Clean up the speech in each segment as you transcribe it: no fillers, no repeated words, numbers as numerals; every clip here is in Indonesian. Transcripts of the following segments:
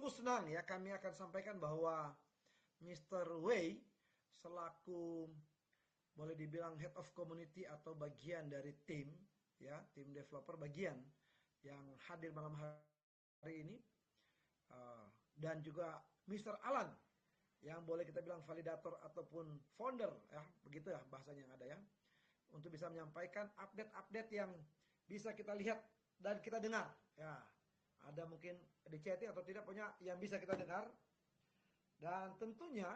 sungguh senang ya kami akan sampaikan bahwa Mr. Wei selaku boleh dibilang head of community atau bagian dari tim ya, tim developer bagian yang hadir malam hari ini, dan juga Mr. Alan yang boleh kita bilang validator ataupun founder ya, begitu ya bahasanya yang ada ya, untuk bisa menyampaikan update-update yang bisa kita lihat dan kita dengar ya. Ada mungkin di chatting atau tidak punya yang bisa kita dengar. Dan tentunya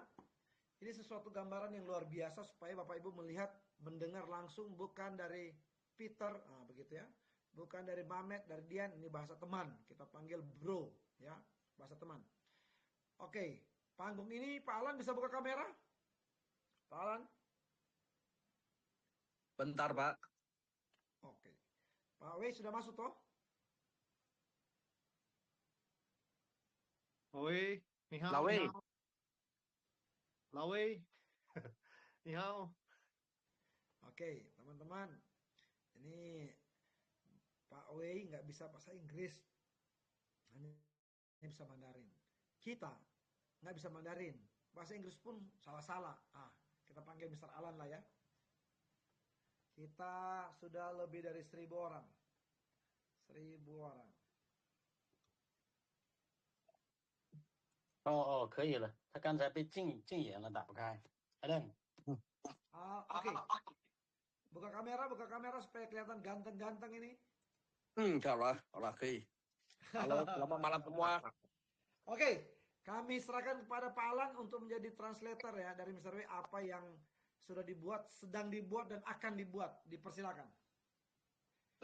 ini sesuatu gambaran yang luar biasa supaya Bapak Ibu melihat, mendengar langsung, bukan dari Peter, begitu ya. Bukan dari Mamet, dari Dian, ini bahasa teman. Kita panggil bro ya, bahasa teman. Oke, panggung ini Pak Alan bisa buka kamera? Pak Alan? Bentar, Pak. Oke. Pak Wei sudah masuk toh? Wei, ni hao, Lah, ni Wei. hao. Lah, Wei. Ni hao. Oke, teman-teman. Ini Pak Wei nggak bisa bahasa Inggris. Hanya bisa Mandarin. Kita nggak bisa Mandarin. Bahasa Inggris pun salah-salah. Kita panggil Mr. Alan lah ya. Kita sudah lebih dari 1.000 orang. 1.000 orang. 可以了。他刚才被禁言了，打不开。Alan. Oke. Buka kamera supaya kelihatan ganteng-ganteng ini. 好了，可以。Halo, selamat malam semua. Oke, kami serahkan kepada Pak Alan untuk menjadi translator ya dari Mr. W, apa yang sudah dibuat, sedang dibuat dan akan dibuat. Dipersilakan.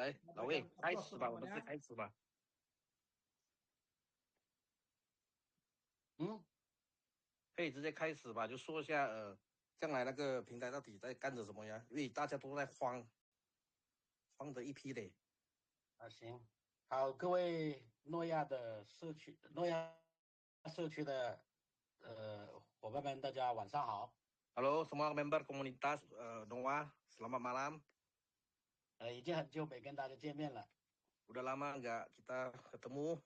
来，老魏，开始吧，我们就开始吧。可以直接开始吧，就说一下将来那个平台到底在干着什么呀？因为大家都在慌的一批嘞。行，好，各位诺亚社区的伙伴们，大家晚上好。Halo semua member komunitas Noah, selamat malam. 已经很久没跟大家见面了。Udah lama nggak kita ketemu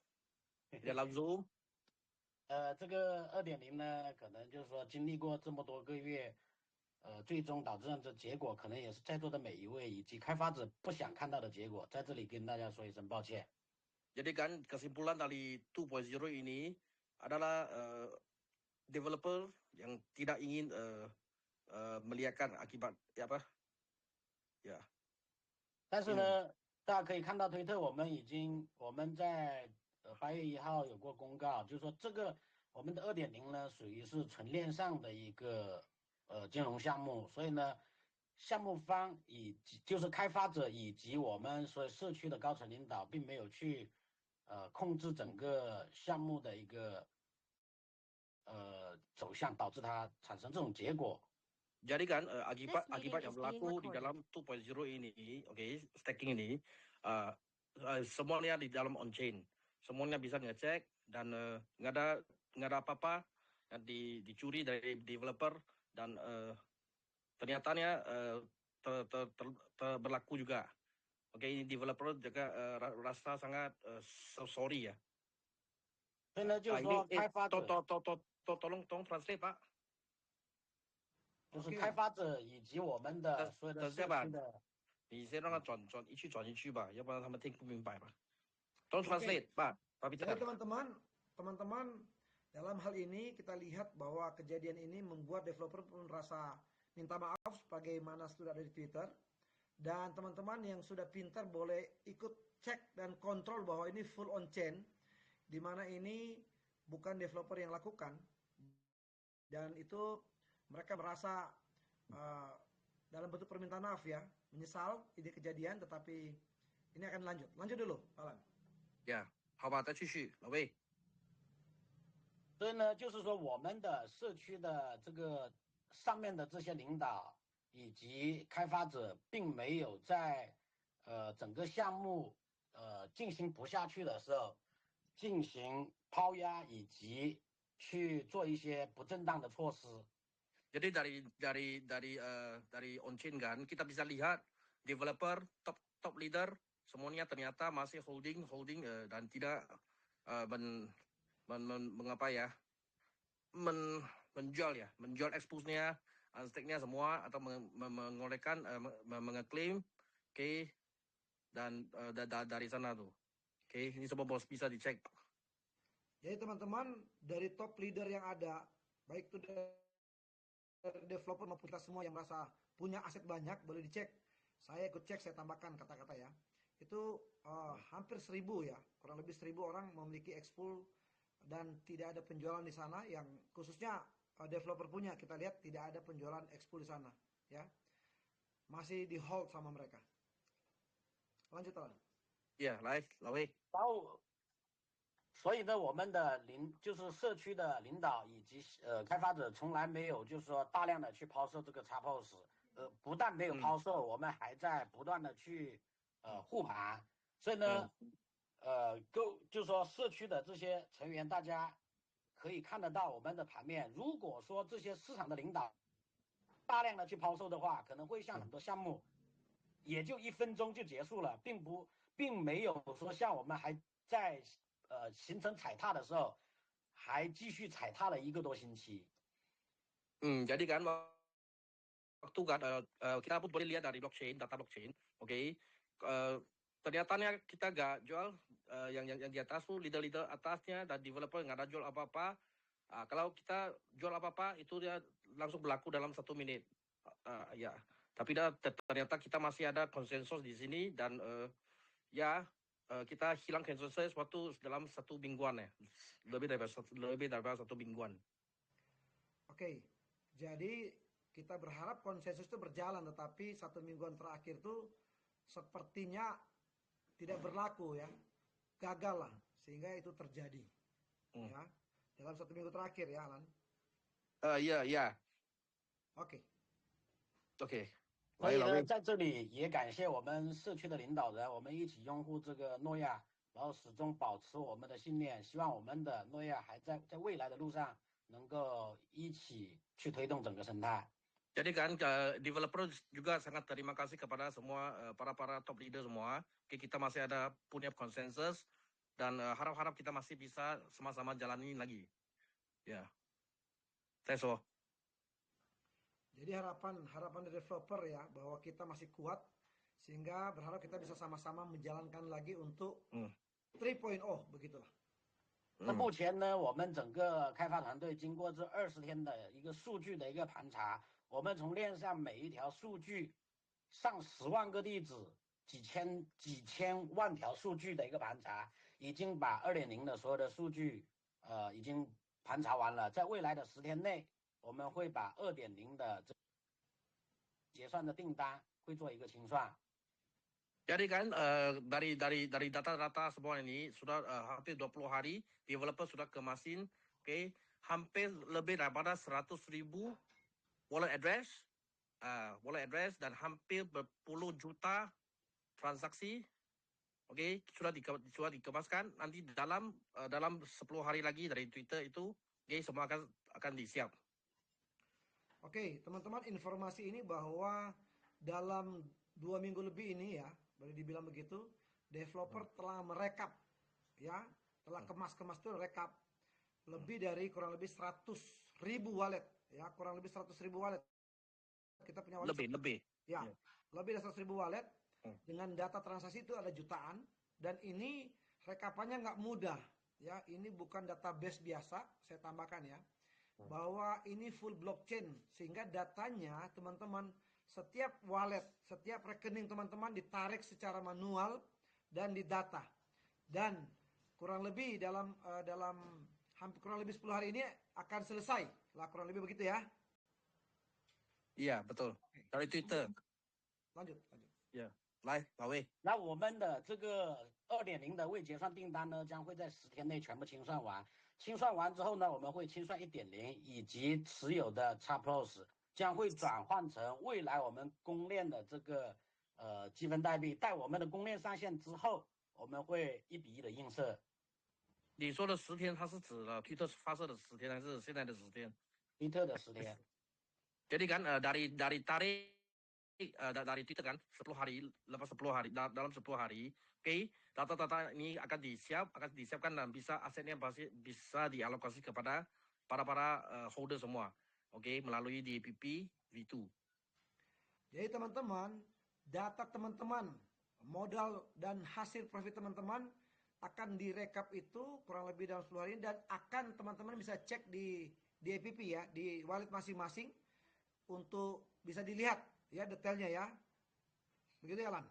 di dalam Zoom。这个2.0呢，可能就是说经历过这么多个月，最终导致的结果，可能也是在座的每一位以及开发者不想看到的结果，在这里跟大家说一声抱歉。Jadi kan kesimpulan dari 2.0 ini adalah developer yang tidak ingin melihatkan akibat apa ya。但是呢，大家可以看到推特，我们在8月1号有过公告，就是说这个我们的2.0呢，属于是纯链上的一个金融项目，所以呢，项目方以及就是开发者以及我们所有社区的高层领导，并没有去控制整个项目的一个走向，导致它产生这种结果。Jadi kan akibat yang berlaku di dalam 2.0 ini, stacking ini, semuanya di dalam on chain, semuanya bisa ngecek dan nggak ada apa-apa yang dicuri dari developer dan ternyatanya berlaku juga. Ini developer juga rasa sangat sorry ya. 所以呢，就是说开发者tolong translate Pak。就是开发者以及我们的所有的社区的，你先让他转一句吧，要不然他们听不明白吧。Don't translate, Pak. Jadi teman-teman, dalam hal ini kita lihat bahwa kejadian ini membuat developer pun rasa minta maaf sebagaimana sudah ada di Twitter. Dan teman-teman yang sudah pintar boleh ikut cek dan kontrol bahwa ini full on chain, di mana ini bukan developer yang lakukan, dan itu mereka merasa dalam bentuk permintaan maaf ya, menyesal ide kejadian, tetapi ini akan lanjut dulu, Alan. Ya, 好吧，再继续，老魏。所以呢，就是说我们的社区的这个上面的这些领导以及开发者，并没有在整个项目进行不下去的时候，进行抛压以及去做一些不正当的措施。Jadi dari on-chain kan kita bisa lihat developer, top leader semuanya ternyata masih holding dan tidak mengapa ya menjual expose-nya, unstake-nya semua atau mengolekan mengeklaim, dan dari sana tuh. Ini semua bos bisa dicek. Jadi teman-teman, dari top leader yang ada, baik itu dari developer maupun kita semua yang merasa punya aset banyak, boleh dicek. Saya ikut cek, saya tambahkan kata-kata ya. Itu hampir 1000 ya, kurang lebih 1000 orang memiliki expool dan tidak ada penjualan di sana, yang khususnya developer punya. Kita lihat tidak ada penjualan expool di sana ya. Masih di hold sama mereka. Lanjut Alan. Yeah, 来，老魏。然后，所以呢，我们的就是社区的领导以及开发者从来没有就是说大量的去抛售这个 Xpos，不但没有抛售，我们还在不断的去护盘。所以呢，就是说社区的这些成员，大家可以看得到我们的盘面。如果说这些市场的领导大量的去抛售的话，可能会像很多项目也就1分钟就结束了，并没有说像我们还在形成踩踏的时候，还继续踩踏了1个多星期。Jadi kan waktu kan kita pun boleh lihat dari blockchain, data blockchain, ternyata kita nggak jual yang di atas tuh leader atasnya dan developer nggak ada jual apa-apa. Kalau kita jual apa-apa itu dia langsung berlaku dalam 1 menit. Ya, tapi ternyata kita masih ada konsensus di sini dan kita hilang konsensus waktu dalam 1 mingguan ya, lebih dari 1 mingguan. Oke, jadi kita berharap konsensus itu berjalan, tetapi 1 mingguan terakhir tuh sepertinya tidak berlaku ya, gagal lah, sehingga itu terjadi ya dalam 1 minggu terakhir ya Alan. Iya. Oke. 所以呢，在这里也感谢我们社区的领导人，我们一起拥护这个诺亚，然后始终保持我们的信念，希望我们的诺亚还在未来的路上能够一起去推动整个生态。Jadi kan developer juga sangat terima kasih kepada semua para top leader semua. Kita masih ada punya konsensus dan harap kita masih bisa sama-sama jalani lagi. Ya. Teso. Jadi harapan dari developer ya, bahwa kita masih kuat, sehingga berharap kita bisa sama-sama menjalankan lagi untuk 3.0 begitulah. 那目前呢，我们整个开发团队经过这20天的一个数据的一个盘查，我们从链上每一条数据上10万个地址，几千万条数据的一个盘查，已经把2.0的所有的数据已经盘查完了。在未来的10天内，我们会把2.0的结算的订单会做一个清算。Jadi kan dari data-data semua ini sudah hampir 20 hari developer sudah kemasin, hampir lebih daripada 100.000 wallet address dan hampir berpuluh juta transaksi, sudah dikemaskan. Nanti dalam 10 hari lagi dari Twitter itu, semua akan disiap. Oke, teman-teman, informasi ini bahwa dalam 2 minggu lebih ini ya, boleh dibilang begitu, developer telah merekap ya, telah kemas-kemas itu rekap lebih dari kurang lebih 100.000 wallet ya, kurang lebih 100.000 wallet. Kita punya wallet lebih ya, lebih dari 100.000 wallet dengan data transaksi itu ada jutaan, dan ini rekapannya nggak mudah ya, ini bukan database biasa, saya tambahkan ya, bahwa ini full blockchain, sehingga datanya teman-teman, setiap wallet, setiap rekening teman-teman ditarik secara manual dan didata, dan kurang lebih dalam kurang lebih 10 hari ini akan selesai lah, kurang lebih begitu ya. Iya, betul. Dari Twitter. Lanjut. Ya, 来，老魏。那我们的这个2.0的未结算订单呢，将会在10天内全部清算完。清算完之后呢，我们会清算1.0以及持有的 Xpos， 将会转换成未来我们公链的这个积分代币。待我们的公链上线之后，我们会1比1的映射。你说的10天，它是指了推特发射的10天，还是现在的10天？推特的10天。Jadi kan dari dari Twitter kan 10 hari lepas 10 hari dalam 10 hari, oke, data-data ini akan disiapkan dan bisa asetnya bisa dialokasi kepada para holder semua, oke, melalui DPP V2. Jadi teman-teman, data teman-teman, modal dan hasil profit teman-teman akan direkap itu kurang lebih dalam 10 hari dan akan teman-teman bisa cek di DPP ya, di wallet masing-masing untuk bisa dilihat ya detailnya ya. Begitu ya, Lan?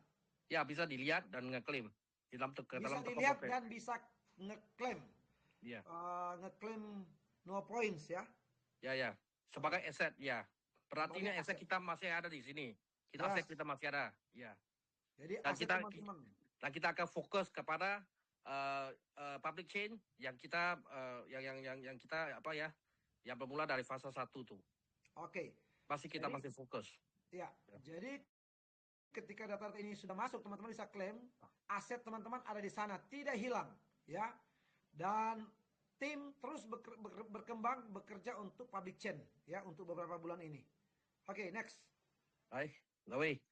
Ya, bisa dilihat dan ngeklaim di dalam bisa dilihat dan bisa ngeklaim. Iya. Ngeklaim no points ya. Ya. Sebagai aset ya. Berarti aset kita masih ada di sini. Aset kita masih ada. Ya. Jadi dan aset teman-teman. Dan kita akan fokus kepada public chain yang kita yang kita apa ya? Yang bermula dari fase 1 tuh. Oke. Kita masih fokus. Ya. Jadi ketika data ini sudah masuk, teman-teman bisa klaim aset teman-teman ada di sana, tidak hilang, ya. Dan tim terus berkembang bekerja untuk public chain, ya, untuk beberapa bulan ini. Oke, next. 来，哪位？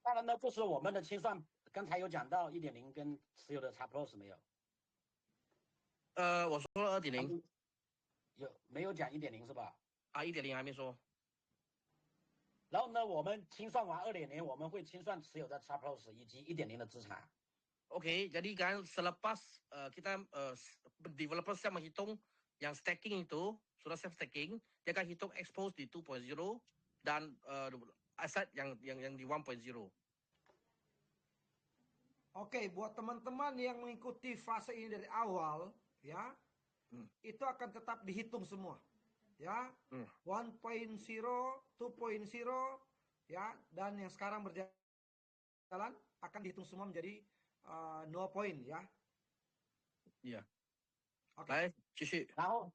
当然呢，就是我们的清算，刚才有讲到1.0跟持有的 XPLOS 没有？我说了2.0，没有讲1.0是吧？啊，1.0还没说。然后呢，我们清算完2.0，我们会清算持有的 XPLOS 以及1.0的资产。Oke, jadi kan selepas kita developer siap menghitung yang staking itu sudah siap staking, dia akan hitung expose di 2.0 dan aset yang di 1.0. Oke, buat teman-teman yang mengikuti fase ini dari awal, ya, itu akan tetap dihitung semua, ya, 1.0, 2.0, ya, dan yang sekarang berjalan akan dihitung semua menjadi 0 point ya。OK， 来继续。然后，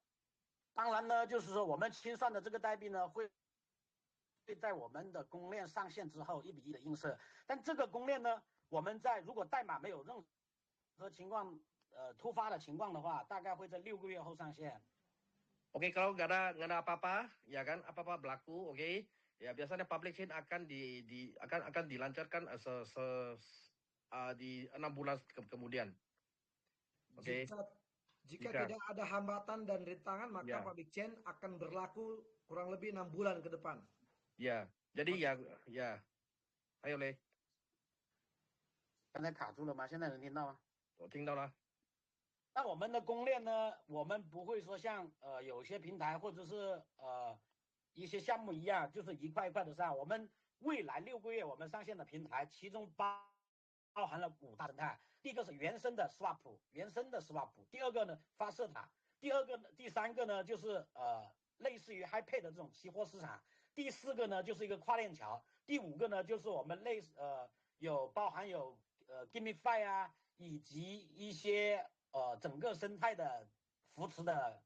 当然呢，就是说我们清算的这个代币呢，会在我们的公链上线之后1:1的映射。但这个公链呢，我们如果代码没有任何情况突发的情况的话，大概会在6个月后上线。Oke, kalau nggak ada apa-apa, ya kan, apa-apa berlaku, oke, ya biasanya public chain akan akan dilancarkan di 6 bulan kemudian. Oke. Jika tidak ada hambatan dan rintangan, maka public chain akan berlaku kurang lebih 6 bulan ke depan. Ya, jadi ya, ayo嘞。刚才卡住了吗？现在能听到吗？我听到了。那我们的公链呢，我们不会说像有些平台或者是一些项目一样，就是一块一块的上。我们未来6个月我们上线的平台，其中包含了5大生态。第一个是原生的 swap， 第二个呢发射塔，第三个呢就是类似于 HiPay 的这种期货市场，第4个呢就是一个跨链桥，第5个呢就是我们包含有GameFi 啊，以及一些整个生态的扶持的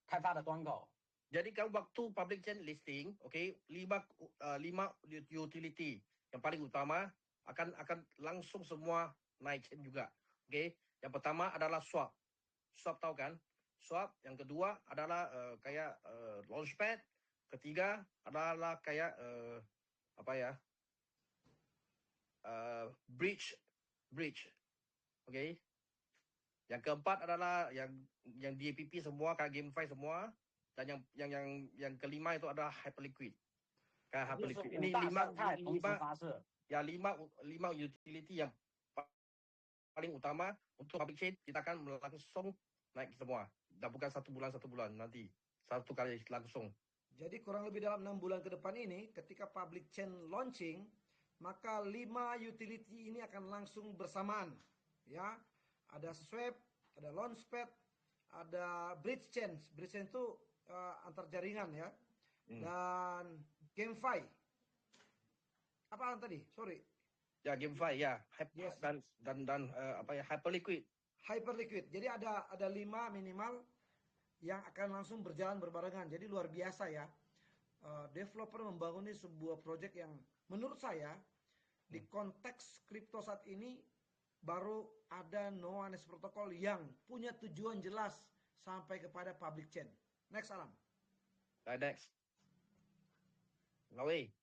开发的端口。Jadi kan waktu public chain listing, oke, 5 utility yang paling utama akan langsung semua naik chain juga. Oke, yang pertama adalah swap. Swap tahu kan? Swap. Yang kedua adalah kayak launchpad. Ketiga adalah kayak apa ya? Bridge. Oke. Yang keempat adalah yang DAPP semua, kayak GameFi semua. Dan yang kelima itu adalah Hyperliquid. Kayak Hyperliquid. Ini 5 utility yang paling utama untuk public chain. Kita akan langsung naik semua. Dan bukan 1 bulan nanti. 1 kali langsung. Jadi kurang lebih dalam 6 bulan ke depan ini, ketika public chain launching, maka 5 utility ini akan langsung bersamaan. Ya, ada swap, ada launchpad, ada bridge chain. Bridge chain itu antar jaringan ya. Dan GameFi. Apa tadi? Sorry. Ya, GameFi ya. Yes. Dan apa ya? Hyperliquid. Jadi ada 5 minimal yang akan langsung berjalan berbarengan. Jadi luar biasa ya. Developer membangun sebuah project yang menurut saya di konteks kripto saat ini baru ada No-Honest Protocol yang punya tujuan jelas sampai kepada public chain. Next, Alam. Next. Lawi.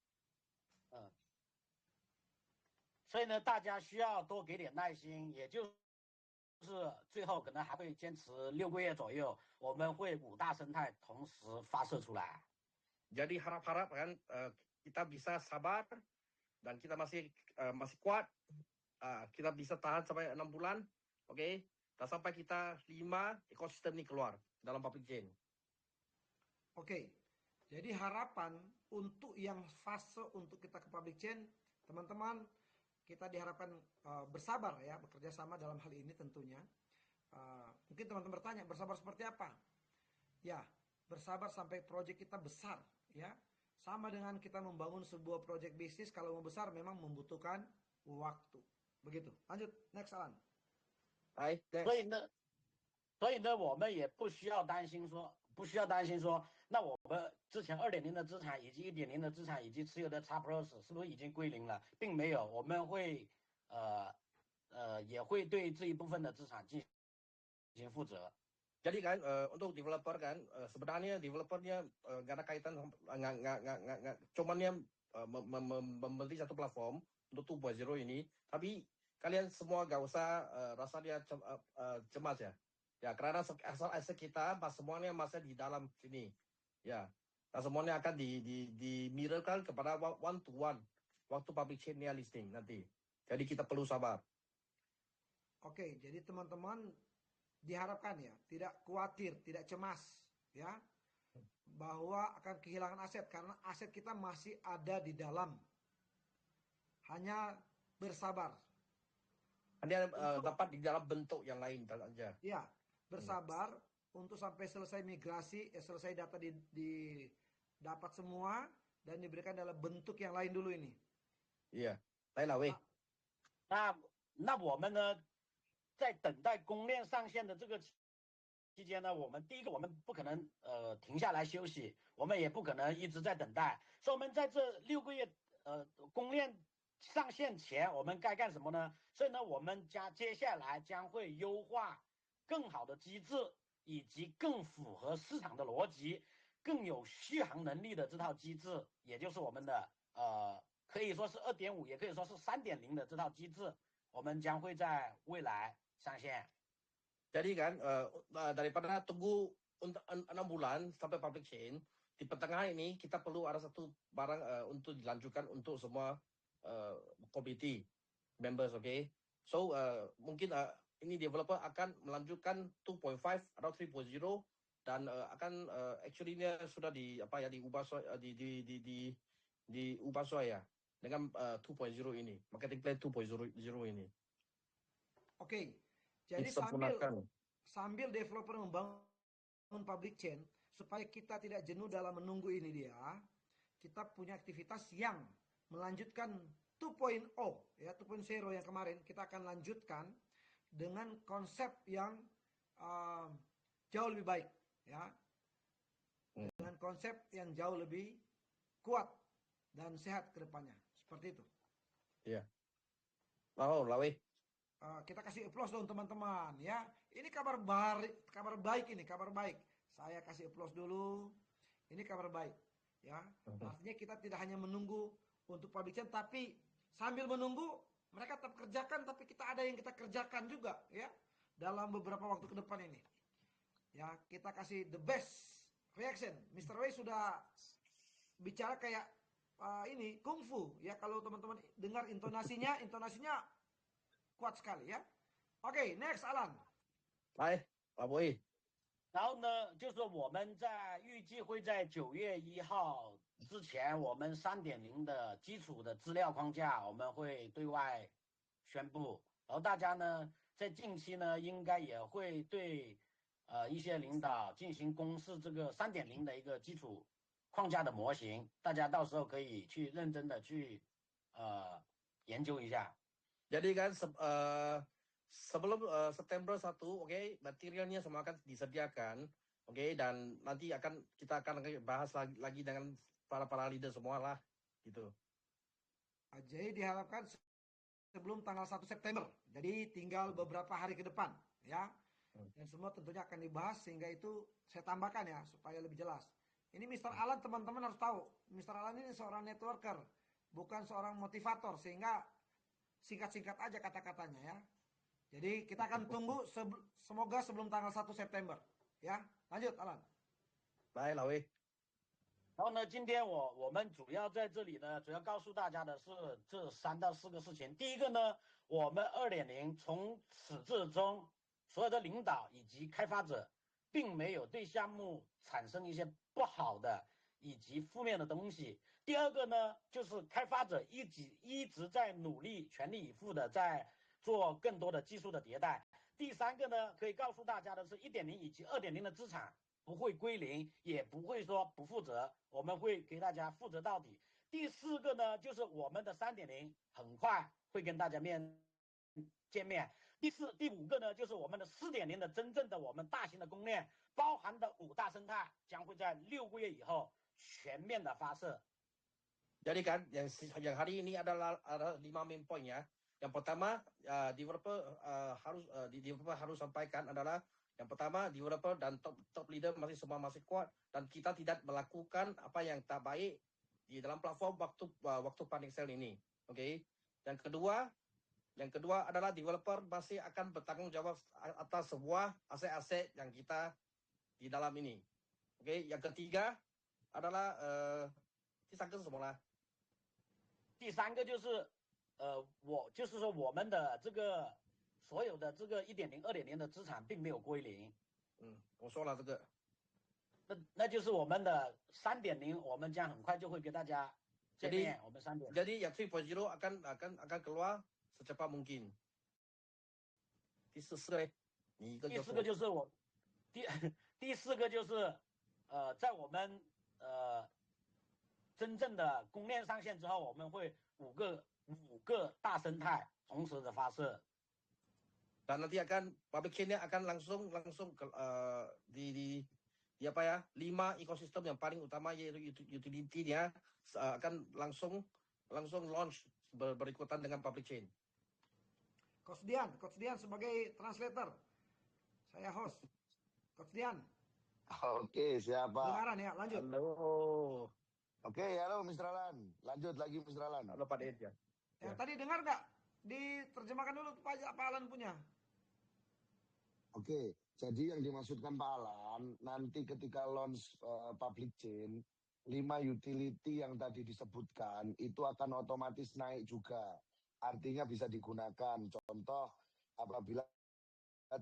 所以呢，大家需要多给点耐心，也就是最后可能还会坚持6个月左右，我们会5大生态同时发射出来。Jadi harap-harap kan kita bisa sabar dan kita masih kuat. Kita bisa tahan sampai 6 bulan, oke? Dan sampai kita 5 ekosistem ini keluar dalam public chain. Oke. Jadi harapan untuk yang fase untuk kita ke public chain, teman-teman, kita diharapkan bersabar ya, bekerja sama dalam hal ini tentunya. Mungkin teman-teman bertanya, bersabar seperti apa? Ya, bersabar sampai proyek kita besar ya. Sama dengan kita membangun sebuah proyek bisnis, kalau mau besar memang membutuhkan waktu. Begitu. Lanjut, next Alan. 所以呢，我们也不需要担心说，那我们之前2.0的资产以及1.0的资产以及持有的 XPlus 是不是已经归零了？并没有，我们会也会对这一部分的资产进行负责。Jadi kan untuk developer kan sebenarnya developernya nggak ada kaitan, nggak cuman dia membeli satu platform untuk 2.0 ini, tapi kalian semua nggak usah rasa dia cemas ya. Ya karena asal kita semuanya masih di dalam sini. Ya, nah, semuanya akan di mirrorkan kepada one to one waktu public chain listing nanti. Jadi kita perlu sabar. Oke, jadi teman-teman diharapkan ya, tidak khawatir, tidak cemas ya, bahwa akan kehilangan aset karena aset kita masih ada di dalam. Hanya bersabar. Hanya dapat di dalam bentuk yang lain saja. Ya, bersabar untuk sampai selesai migrasi, selesai data didapat semua dan diberikan dalam bentuk yang lain dulu ini. Iya, lain lah weh.那我们呢？在等待公链上线的这个期间呢，第一个我们不可能停下来休息，我们也不可能一直在等待，所以我们在这6个月公链上线前，我们该干什么呢？所以呢，我们接下来将会优化更好的机制，以及更符合市场的逻辑、更有续航能力的这套机制，也就是我们的可以说是2.5，也可以说是3.0的这套机制，我们将会在未来上线. Jadi kan daripada tunggu 6 bulan sampai public chain, di pertengahan ini kita perlu ada satu barang untuk dilanjutkan untuk semua community members, okay? So mungkin ini developer akan melanjutkan 2.5 atau 3.0 dan akan actually-nya sudah diubah diubah ya dengan 2.0 ini, marketing plan 2.0 ini. Oke. Jadi sambil developer membangun public chain, supaya kita tidak jenuh dalam menunggu ini dia, kita punya aktivitas yang melanjutkan 2.0 ya, 2.0 yang kemarin kita akan lanjutkan dengan konsep yang jauh lebih baik ya. Dengan konsep yang jauh lebih kuat dan sehat ke depannya. Seperti itu. Iya. Mau lah weh. Kita kasih applause dong teman-teman ya. Ini kabar baik ini, kabar baik. Saya kasih applause dulu. Ini kabar baik ya. Artinya kita tidak hanya menunggu untuk public chain, tapi sambil menunggu mereka tetap kerjakan, tapi kita ada yang kita kerjakan juga ya dalam beberapa waktu ke depan ini. Ya, kita kasih the best reaction. Mr. Wei sudah bicara kayak ini kungfu ya, kalau teman-teman dengar intonasinya kuat sekali ya. Oke, next Alan. 来，老伯。然后呢，就是我们预计会在9月1号之前，我们3.0的基础的资料框架我们会对外宣布。然后大家呢，在近期呢，应该也会对一些领导进行公示这个3.0的一个基础框架的模型，大家到时候可以去认真的去研究一下。Jadi kan sebelum September 1, okay, materialnya semua akan disediakan, okay, dan nanti kita akan bahas lagi dengan para leader semua lah, gitu. Jadi diharapkan sebelum tanggal 1 September, jadi tinggal beberapa hari ke depan, ya. Dan semua tentunya akan dibahas, sehingga itu saya tambahkan ya, supaya lebih jelas. Ini Mr. Alan, teman-teman harus tahu, Mr. Alan ini seorang networker, bukan seorang motivator, sehingga singkat-singkat aja kata-katanya ya. Jadi kita akan tunggu semoga sebelum tanggal 1 September. Ya, lanjut Alan. 来，老魏。然后呢，今天我们主要在这里呢，主要告诉大家的是这3到4个事情。第一个呢，我们2.0从始至终，所有的领导以及开发者，并没有对项目产生一些不好的以及负面的东西。第二个呢，就是开发者一直在努力、全力以赴的在做更多的技术的迭代。第三个呢，可以告诉大家的是，1.0以及2.0的资产不会归零，也不会说不负责，我们会给大家负责到底。第4个呢，就是我们的3.0很快会跟大家见面。第5个呢，就是我们的4.0的真正的我们大型的公链，包含的5大生态，将会在6个月以后全面的发射。Jadi kan yang hari ini ada 5 main point ya. Yang pertama developer harus sampaikan adalah yang pertama developer dan top leader semua masih kuat dan kita tidak melakukan apa yang tak baik di dalam platform waktu funding sale ini. Oke. Yang kedua adalah developer masih akan bertanggung jawab atas sebuah aset-aset yang kita di dalam ini. Oke. Yang ketiga adalah 第三个是什么呢？第3个就是就是说我们的这个所有的这个1.0、2.0的资产并没有归零。我说了这个。那就是我们的3.0，我们将很快就会给大家见面。我们3.0。Jadi yang 3.0 akan keluar secepat mungkin. 第四个就是第4个就是在我们真正的公链上线之后，我们会5个大生态同时的发射。Dan nanti akan public chain-nya akan langsung di apa ya 5 ekosistem yang paling utama yaitu utility-nya akan langsung launch berikutan dengan public chain. Coach Dian sebagai translator. Saya host. Coach Dian. Oke, siapa? Kedengaran ya, lanjut. Halo. Oke, halo Mr. Alan. Lanjut lagi Mr. Alan. Halo Pak Deja. Yang tadi dengar nggak? Diterjemahkan dulu Pak Alan punya. Oke, jadi yang dimaksudkan Pak Alan, nanti ketika launch public chain, 5 utility yang tadi disebutkan, itu akan otomatis naik juga. Artinya bisa digunakan. Contoh, apabila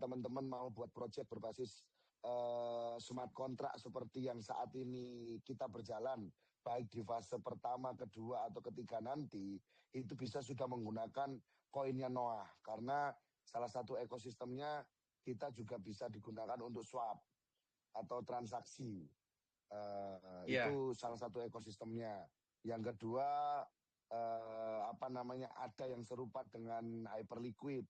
teman-teman mau buat project berbasis smart contract seperti yang saat ini kita berjalan, baik di fase pertama, kedua, atau ketiga nanti, itu bisa sudah menggunakan koinnya Noah. Karena salah satu ekosistemnya kita juga bisa digunakan untuk swap atau transaksi. Itu salah satu ekosistemnya. Yang kedua, ada yang serupa dengan Hyperliquid.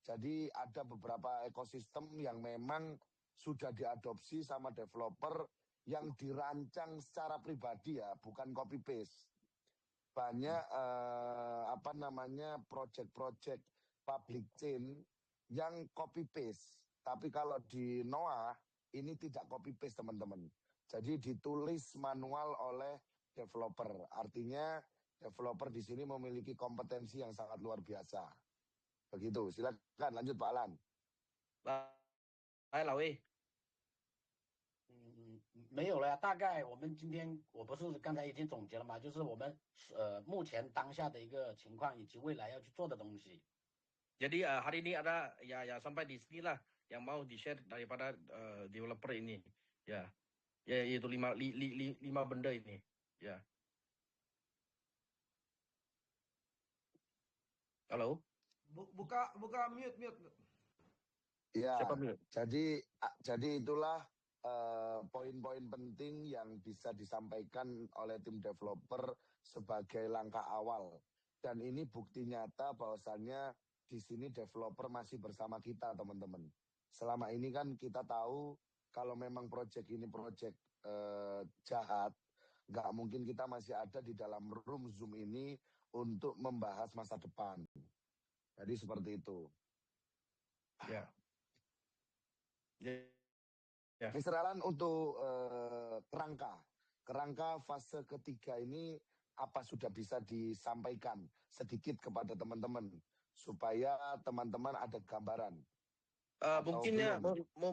Jadi ada beberapa ekosistem yang memang sudah diadopsi sama developer yang dirancang secara pribadi ya, bukan copy paste. Banyak project-project public chain yang copy paste. Tapi kalau di Noah ini tidak copy paste teman-teman. Jadi ditulis manual oleh developer. Artinya developer di sini memiliki kompetensi yang sangat luar biasa. Begitu. Silakan lanjut Pak Alan. 来，老魏。没有了呀，大概我们今天我不是刚才已经总结了嘛，就是我们目前当下的一个情况以及未来要去做的东西。Jadi hari ini ada ya sampai di sini lah yang mau di-share daripada developer ini. Ya yaitu 5 benda ini. Ya. Halo? Buka mute. Ya. Siapa mute? Jadi itulah poin-poin penting yang bisa disampaikan oleh tim developer sebagai langkah awal. Dan ini bukti nyata bahwasannya di sini developer masih bersama kita, teman-teman. Selama ini kan kita tahu kalau memang proyek ini proyek jahat, nggak mungkin kita masih ada di dalam room Zoom ini untuk membahas masa depan. Jadi seperti itu. Ya. Mr. Alan, untuk kerangka fase ketiga ini apa sudah bisa disampaikan sedikit kepada teman-teman supaya teman-teman ada gambaran.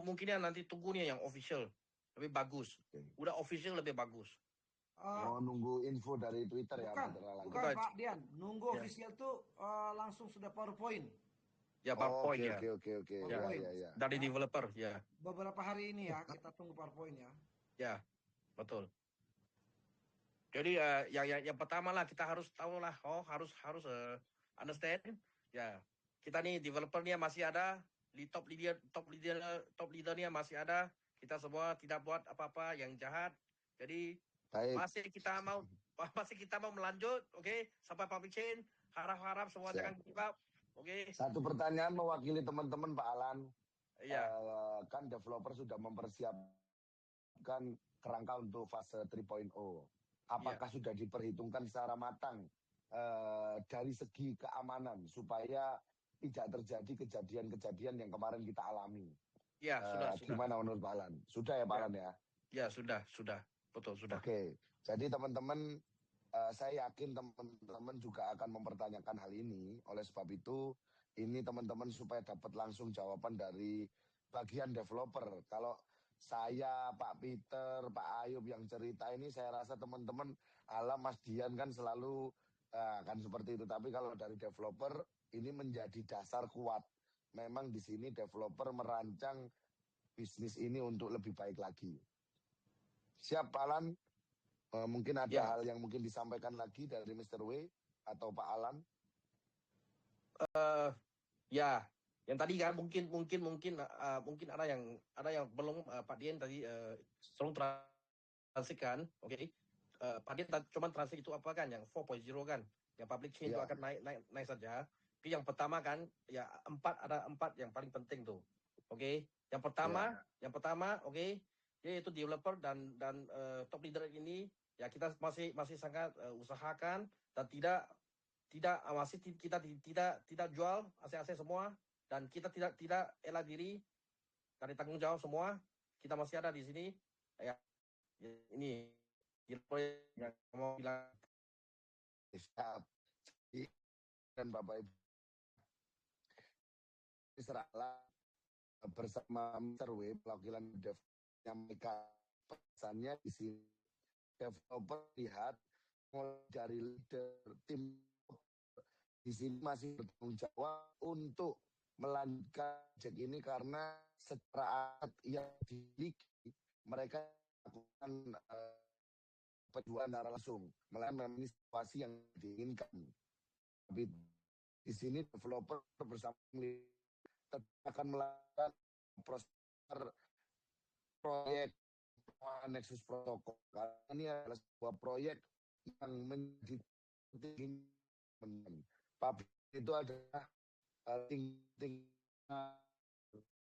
Mungkinnya nanti tunggu nih yang official lebih bagus. Udah official lebih bagus. Nunggu info dari Twitter bukan, ya. Bukan Pak Dian, nunggu official tuh langsung sudah PowerPoint. Ya PowerPoint ya. Oke. Ya. Dari developer ya. Beberapa hari ini ya kita tunggu PowerPoint ya. Ya, betul. Jadi yang pertama lah kita harus tahu lah, harus understand. Ya, kita nih developernya masih ada, top leadernya masih ada. Kita semua tidak buat apa-apa yang jahat. Jadi masih kita mau melanjut, oke, sampai public chain. Harap semua jangan give up, oke. Satu pertanyaan mewakili teman-teman Pak Alan. Iya. Kan developer sudah mempersiapkan kerangka untuk fase 3.0. Apakah sudah diperhitungkan secara matang dari segi keamanan supaya tidak terjadi kejadian-kejadian yang kemarin kita alami? Ya, sudah. Gimana menurut Pak Alan? Sudah ya Pak Alan ya? Ya, sudah. Betul, sudah. Oke. Jadi teman-teman, saya yakin teman-teman juga akan mempertanyakan hal ini. Oleh sebab itu, ini teman-teman supaya dapat langsung jawaban dari bagian developer. Kalau saya, Pak Peter, Pak Ayub yang cerita ini, saya rasa teman-teman, Mas Dian kan selalu kan seperti itu. Tapi kalau dari developer, ini menjadi dasar kuat. Memang di sini developer merancang bisnis ini untuk lebih baik lagi. Siap, Pak Alan? Mungkin ada hal yang mungkin disampaikan lagi dari Mr. W atau Pak Alan? Ya, yang tadi kan mungkin ada yang belum Pak Dian tadi tolong transikan, oke? Pak Dian cuma transit itu apa kan yang 4.0 kan, yang public chain itu akan naik saja. Tapi yang pertama kan ya ada empat yang paling penting tuh, oke? Yang pertama, oke, yaitu developer dan top leader ini ya kita masih sangat usahakan dan tidak jual aset-aset semua, dan kita tidak elak diri dari tanggung jawab semua. Kita masih ada di sini ya, ini yang mau bilang. Dan Bapak Ibu serahlah bersama Mr. W perwakilan developernya mereka, pesannya di sini developer lihat mulai dari leader tim di sini masih bertanggung jawab untuk melanjutkan proyek ini karena secara aset yang dimiliki mereka melakukan penjualan secara langsung melainkan situasi yang diinginkan. Tapi di sini developer bersama tetap akan melakukan proses proyek Nexus Protocol. Karena ini adalah sebuah proyek yang menjadi penting. Publik itu adalah tinggi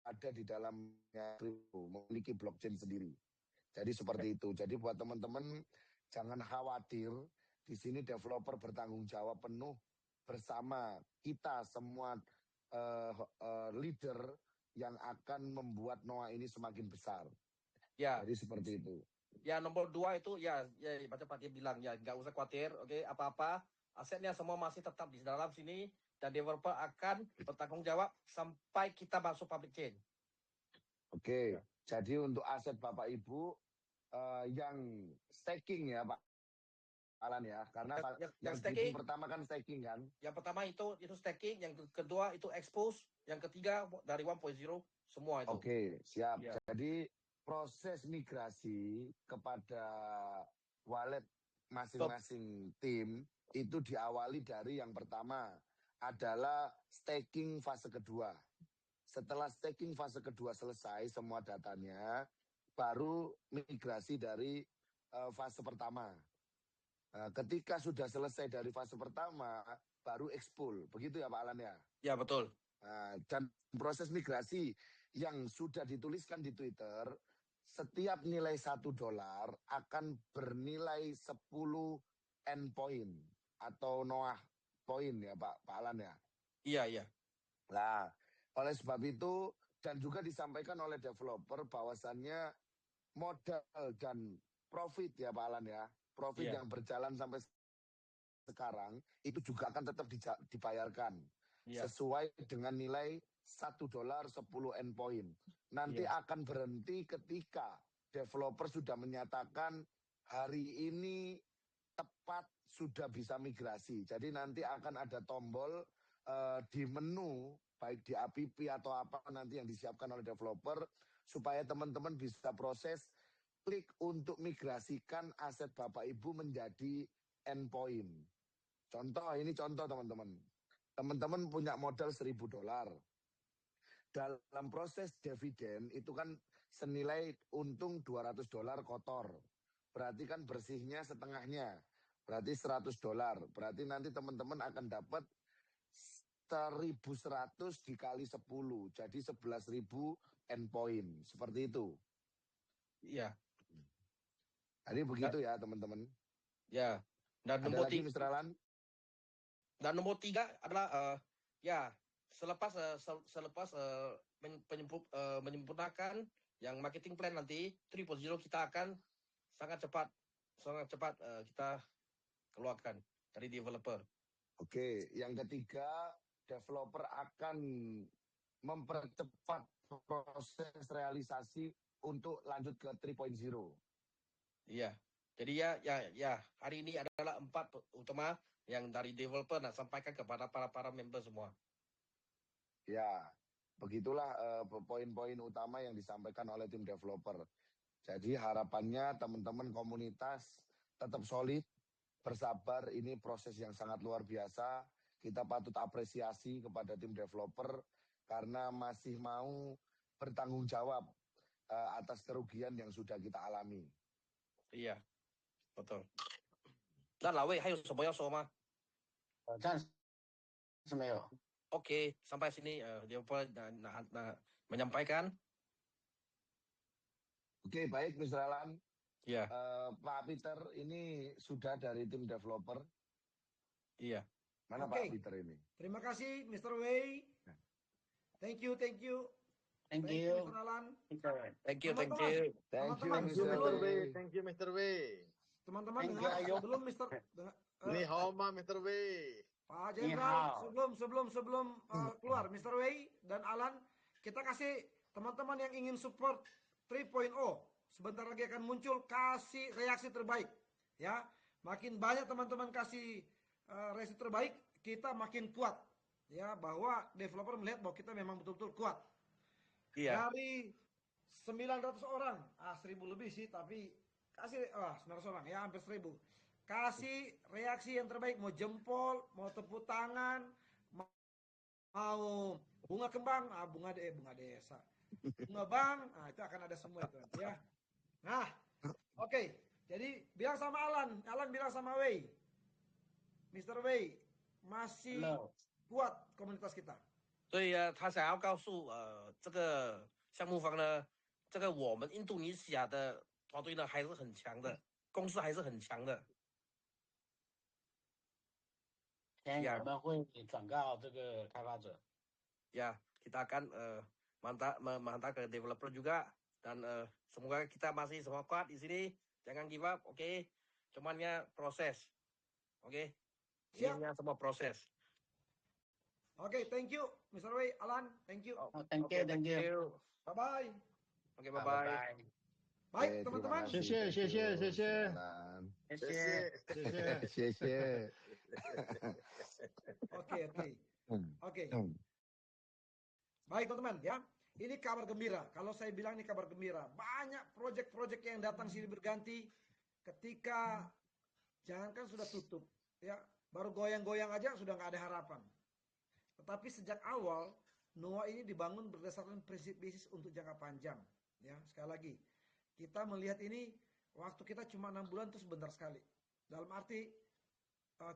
ada di dalamnya memiliki blockchain sendiri. Jadi seperti itu. Jadi buat teman-teman jangan khawatir. Di sini developer bertanggung jawab penuh bersama kita semua leader yang akan membuat Noah ini semakin besar. Ya. Jadi seperti itu. Ya, nomor 2 itu ya baca Pak Dia bilang ya nggak usah khawatir, oke, apa-apa asetnya semua masih tetap di dalam sini dan developer akan bertanggung jawab sampai kita masuk public chain. Oke. Jadi untuk aset Bapak Ibu yang staking ya Pak Alan ya, karena yang staking pertama kan staking kan. Yang pertama itu staking, yang kedua itu expose, yang ketiga dari 1.0 semua itu. Oke, siap. Ya. Jadi proses migrasi kepada wallet masing-masing tim itu diawali dari yang pertama adalah staking fase kedua. Setelah staking fase kedua selesai semua datanya, baru migrasi dari fase pertama. Ketika sudah selesai dari fase pertama, baru expul. Begitu ya Pak Alan ya? Ya, betul. Dan proses migrasi yang sudah dituliskan di Twitter, setiap nilai $1 akan bernilai 10 endpoint atau Noah point ya Pak Alan ya? Iya. Nah, oleh sebab itu dan juga disampaikan oleh developer bahwasannya modal dan profit ya Pak Alan ya, profit yang berjalan sampai sekarang itu juga akan tetap dibayarkan. sesuai dengan nilai $1 10 endpoint. Nanti akan berhenti ketika developer sudah menyatakan hari ini tepat sudah bisa migrasi. Jadi nanti akan ada tombol di menu baik di app atau apa nanti yang disiapkan oleh developer supaya teman-teman bisa proses klik untuk migrasikan aset Bapak Ibu menjadi endpoint. Contoh, ini contoh teman-teman. Teman-teman punya modal $1.000. Dalam proses dividen itu kan senilai untung $200 kotor. Berarti kan bersihnya setengahnya. Berarti $100. Berarti nanti teman-teman akan dapat 1.100 dikali 10. Jadi 11.000 endpoint. Seperti itu. Iya. Jadi begitu ya teman-teman. Ya. Dan Ada nomor lagi 3. Mr. Alan? Dan nomor 3 adalah selepas menyempurnakan yang marketing plan nanti 3.0 kita akan sangat cepat kita keluarkan dari developer. Oke, yang ketiga developer akan mempercepat proses realisasi untuk lanjut ke 3.0. Iya. Jadi ya hari ini adalah 4 utama yang dari developer nak sampaikan kepada para member semua. Ya, begitulah poin-poin utama yang disampaikan oleh tim developer. Jadi harapannya teman-teman komunitas tetap solid, bersabar. Ini proses yang sangat luar biasa. Kita patut apresiasi kepada tim developer karena masih mau bertanggung jawab atas kerugian yang sudah kita alami. Iya, betul. Dan Lawei, 还有什么要说吗？暂时是没有。 Oke, sampai sini developer menyampaikan. Oke, baik Mr. Alan. Iya. Pak Peter ini sudah dari tim developer. Iya. Mana Pak Peter ini? Terima kasih Mr. Wei. Thank you. Thank you. Mr. Alan. Thank you. Teman-teman, Mr. Wei. Thank you, Mr. Wei. Teman-teman dengar sebelum Ni hao ma, Mr. Wei. Pak Jenderal, sebelum keluar Mr. Wei dan Alan, kita kasih teman-teman yang ingin support 3.0 sebentar lagi akan muncul, kasih reaksi terbaik ya. Makin banyak teman-teman kasih reaksi terbaik, kita makin kuat ya, bahwa developer melihat bahwa kita memang betul-betul kuat. Iya. Dari 900 orang, 1000 lebih sih, tapi kasih 900 orang ya, hampir 1000. Kasih reaksi yang terbaik, mau jempol, mau tepuk tangan, mau bunga kembang, bunga desa, bunga bank, itu akan ada semua itu nanti ya. Nah, oke. Jadi bilang sama Alan bilang sama Wei, Mr. Wei masih kuat komunitas kita. 所以他想要告诉这个项目方呢，这个我们印度尼西亚的团队呢还是很强的，公司还是很强的。我们会转告这个开发者。Ya, kita akan mantap ke developer juga dan semoga kita masih semua kuat di sini. Jangan give up, oke? Cumannya proses. Oke? Ini semua proses. Oke, thank you Mr. Wei, Alan, thank you. Thank you. Bye-bye. Oke, bye-bye. Baik, teman-teman. 谢谢。 Oke. Baik, teman-teman ya. Ini kabar gembira. Kalau saya bilang ini kabar gembira. Banyak proyek-proyek yang datang sini berganti ketika jangankan sudah tutup ya, baru goyang-goyang aja sudah nggak ada harapan. Tetapi sejak awal Noah ini dibangun berdasarkan prinsip bisnis untuk jangka panjang ya. Sekali lagi, kita melihat ini waktu kita cuma 6 bulan itu sebentar sekali. Dalam arti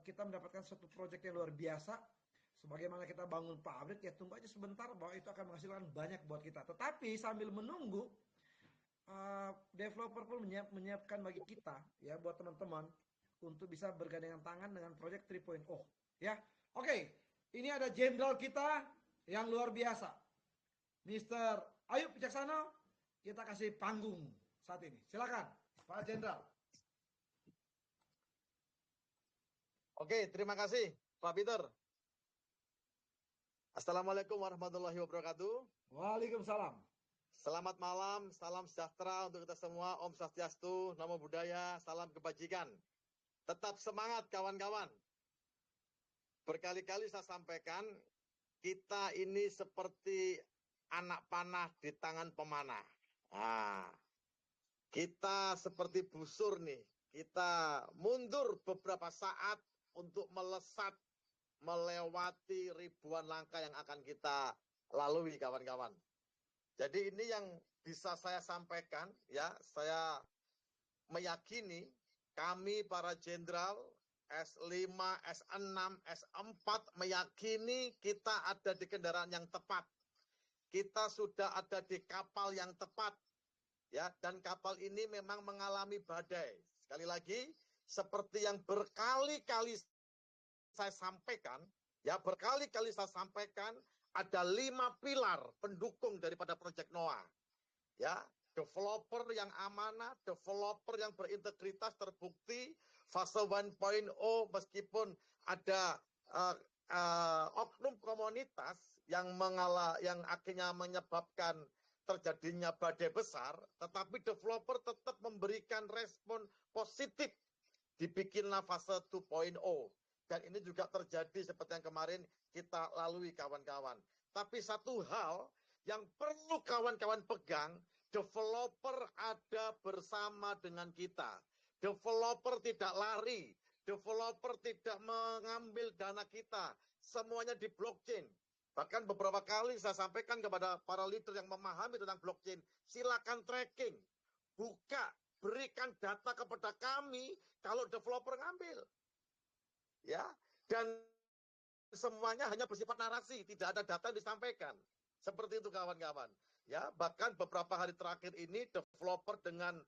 kita mendapatkan suatu proyek yang luar biasa. Sebagaimana kita bangun pabrik ya, tunggu aja sebentar bahwa itu akan menghasilkan banyak buat kita. Tetapi sambil menunggu, developer pun menyiapkan bagi kita ya, buat teman-teman untuk bisa bergandengan tangan dengan proyek 3.0 ya. Oke, ini ada jenderal kita yang luar biasa, Mr. Ayub Wijaksana. Kita kasih panggung saat ini. Silakan Pak Jenderal. Oke, terima kasih Pak Peter. Assalamualaikum warahmatullahi wabarakatuh. Waalaikumsalam. Selamat malam, salam sejahtera untuk kita semua. Om Swastiastu, Namo Buddhaya, salam kebajikan. Tetap semangat kawan-kawan. Berkali-kali saya sampaikan, kita ini seperti anak panah di tangan pemanah. Nah, kita seperti busur nih. Kita mundur beberapa saat untuk melesat melewati ribuan langkah yang akan kita lalui, kawan-kawan. Jadi ini yang bisa saya sampaikan, ya, saya meyakini kami para jenderal S5, S6, S4 meyakini kita ada di kendaraan yang tepat. Kita sudah ada di kapal yang tepat. Ya, dan kapal ini memang mengalami badai. Sekali lagi, seperti yang berkali-kali saya sampaikan, ya berkali-kali saya sampaikan, ada 5 pilar pendukung daripada Project Noah. Ya, developer yang amanah, developer yang berintegritas terbukti, fase 1.0 meskipun ada oknum komunitas yang akhirnya menyebabkan terjadinya badai besar, tetapi developer tetap memberikan respon positif dibikinlah fase 2.0. Dan ini juga terjadi seperti yang kemarin kita lalui, kawan-kawan. Tapi satu hal yang perlu kawan-kawan pegang, developer ada bersama dengan kita. Developer tidak lari, developer tidak mengambil dana kita. Semuanya di blockchain. Bahkan beberapa kali saya sampaikan kepada para leader yang memahami tentang blockchain, silakan tracking, buka, berikan data kepada kami kalau developer ngambil. Ya, dan semuanya hanya bersifat narasi, tidak ada data yang disampaikan. Seperti itu, kawan-kawan. Ya, bahkan beberapa hari terakhir ini developer dengan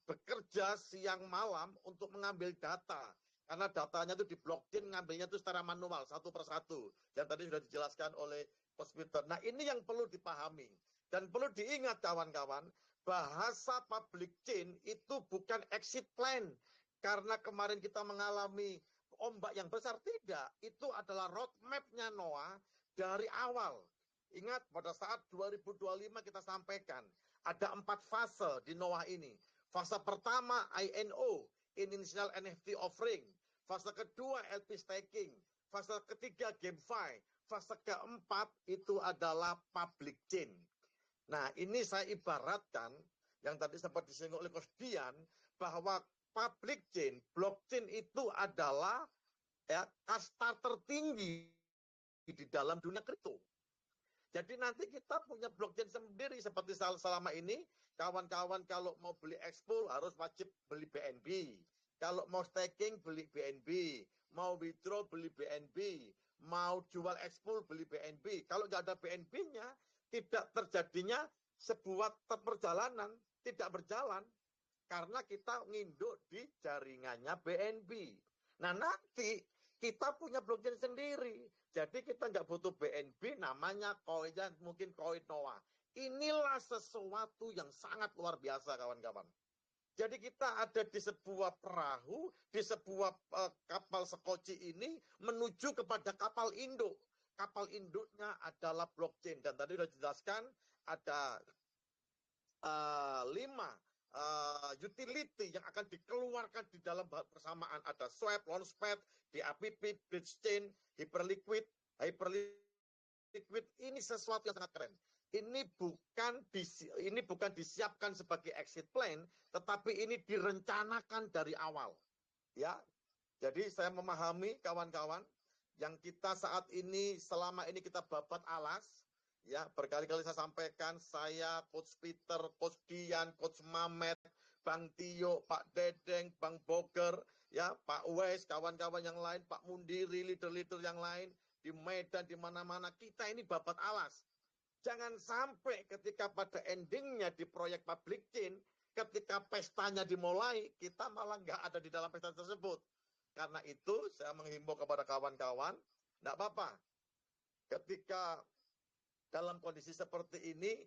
bekerja siang malam untuk mengambil data. Karena datanya itu di blockchain, ngambilnya itu secara manual, satu persatu. Yang tadi sudah dijelaskan oleh Coach Peter. Nah, ini yang perlu dipahami. Dan perlu diingat, kawan-kawan, bahasa public chain itu bukan exit plan. Karena kemarin kita mengalami ombak yang besar, tidak. Itu adalah roadmap-nya Noah dari awal. Ingat, pada saat 2025 kita sampaikan, ada 4 fase di Noah ini. Fase pertama INO, Initial NFT Offering. Fase kedua LP Staking. Fase ketiga GameFi. Fase keempat itu adalah public chain. Nah, ini saya ibaratkan, yang tadi sempat disinggung oleh Coach Dian, bahwa public chain, blockchain itu adalah ya kasta tertinggi di dalam dunia kripto. Jadi nanti kita punya blockchain sendiri seperti selama ini, kawan-kawan kalau mau beli expo harus wajib beli BNB. Kalau mau staking beli BNB, mau withdraw beli BNB, mau jual expo beli BNB. Kalau nggak ada BNB-nya, tidak terjadinya sebuah perjalanan, tidak berjalan. Karena kita nginduk di jaringannya BNB. Nah, nanti kita punya blockchain sendiri. Jadi kita nggak butuh BNB, namanya koinnya mungkin koin Noah. Inilah sesuatu yang sangat luar biasa, kawan-kawan. Jadi kita ada di sebuah perahu, di sebuah kapal sekoci ini menuju kepada kapal induk. Kapal induknya adalah blockchain. Dan tadi sudah dijelaskan ada 5 utility yang akan dikeluarkan di dalam bersamaan. Ada Swap, Launchpad, DAPP, Bridgechain, Hyperliquid. Ini sesuatu yang sangat keren. Ini bukan disiapkan sebagai exit plan, tetapi ini direncanakan dari awal. Ya, jadi saya memahami kawan-kawan yang kita saat ini, selama ini kita babat alas. Ya, berkali-kali saya sampaikan, saya, Coach Peter, Coach Dian, Coach Mamet, Bang Tio, Pak Dedeng, Bang Boger, ya, Pak Wes, kawan-kawan yang lain, Pak Mundiri, leader-leader yang lain, di Medan, di mana-mana, kita ini babat alas. Jangan sampai ketika pada endingnya di proyek public chain, ketika pestanya dimulai, kita malah nggak ada di dalam pesta tersebut. Karena itu, saya menghimbau kepada kawan-kawan, nggak apa-apa. Ketika dalam kondisi seperti ini,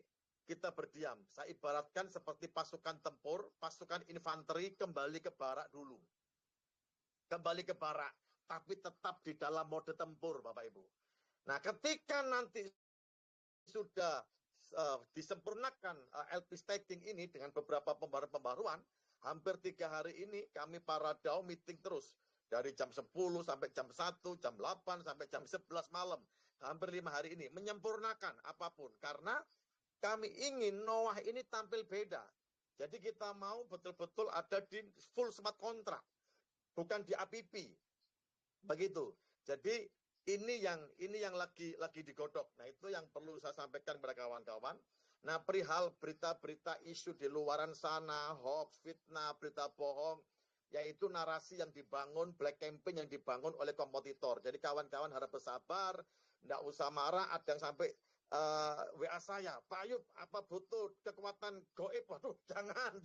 kita berdiam. Saya ibaratkan seperti pasukan tempur, pasukan infanteri kembali ke barak dulu. Kembali ke barak, tapi tetap di dalam mode tempur, Bapak Ibu. Nah, ketika nanti sudah disempurnakan LP staking ini dengan beberapa pembaruan, hampir 3 hari ini kami para DAO meeting terus. Dari jam 10 sampai jam 1, jam 8 sampai jam 11 malam. Hampir 5 hari ini. Menyempurnakan apapun. Karena kami ingin Noah ini tampil beda. Jadi kita mau betul-betul ada di full smart contract. Bukan di APP. Begitu. Jadi ini yang lagi digodok. Nah, itu yang perlu saya sampaikan kepada kawan-kawan. Nah, perihal berita-berita isu di luaran sana, hoax, fitnah, berita bohong, yaitu narasi yang dibangun, black campaign yang dibangun oleh kompetitor. Jadi kawan-kawan harap bersabar, enggak usah marah. Ada yang sampai WA saya, Pak Ayub, apa butuh kekuatan goib? Waduh, jangan.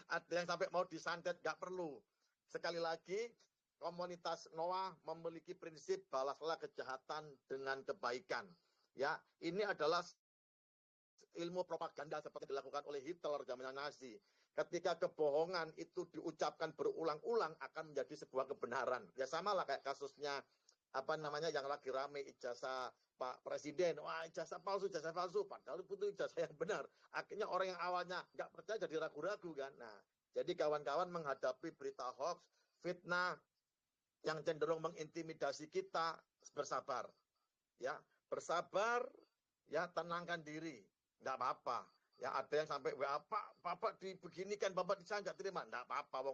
Ada yang sampai mau disantet, nggak perlu. Sekali lagi, komunitas Noah memiliki prinsip balaslah kejahatan dengan kebaikan. Ya, ini adalah ilmu propaganda seperti dilakukan oleh Hitler zamannya Nazi. Ketika kebohongan itu diucapkan berulang-ulang akan menjadi sebuah kebenaran. Ya samalah kayak kasusnya yang lagi rame ijazah Pak Presiden. Wah, ijazah palsu. Padahal itu ijazah yang benar. Akhirnya orang yang awalnya nggak percaya jadi ragu-ragu kan. Nah, jadi kawan-kawan menghadapi berita hoax, fitnah yang cenderung mengintimidasi kita, bersabar. Ya, bersabar, ya tenangkan diri. Enggak apa-apa. Ya ada yang sampai WA, Pak, Bapak dibeginikan, Bapak saya nggak terima. Enggak apa-apa,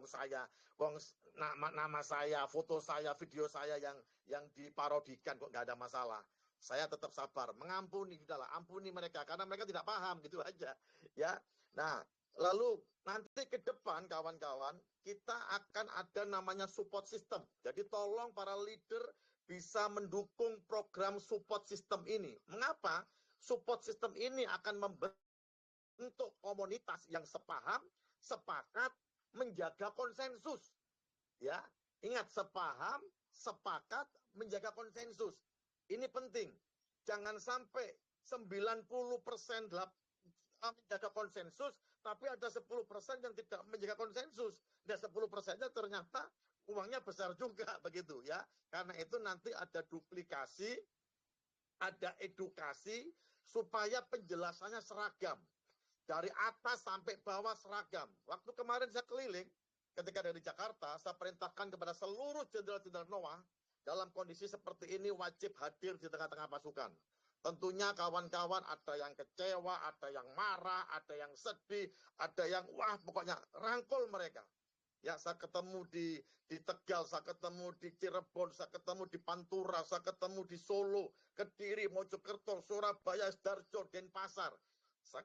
nama saya, foto saya, video saya yang diparodikan kok nggak ada masalah. Saya tetap sabar, mengampuni, udahlah, ampuni mereka karena mereka tidak paham gitu aja. Ya. Nah, lalu nanti ke depan kawan-kawan, kita akan ada namanya support system. Jadi tolong para leader bisa mendukung program support system ini. Mengapa? Support system ini akan membentuk komunitas yang sepaham, sepakat, menjaga konsensus. Ya, ingat sepaham, sepakat, menjaga konsensus. Ini penting. Jangan sampai 90% menjaga konsensus, tapi ada 10% yang tidak menjaga konsensus. Dan 10%-nya ternyata uangnya besar juga begitu ya. Karena itu nanti ada duplikasi, ada edukasi supaya penjelasannya seragam. Dari atas sampai bawah seragam. Waktu kemarin saya keliling, ketika dari Jakarta, saya perintahkan kepada seluruh jenderal-jenderal Noah, dalam kondisi seperti ini wajib hadir di tengah-tengah pasukan. Tentunya kawan-kawan ada yang kecewa, ada yang marah, ada yang sedih, ada yang wah pokoknya rangkul mereka. Ya, saya ketemu di Tegal, saya ketemu di Cirebon, saya ketemu di Pantura, saya ketemu di Solo, Kediri, Mojokerto, Surabaya, Sidoarjo, Denpasar.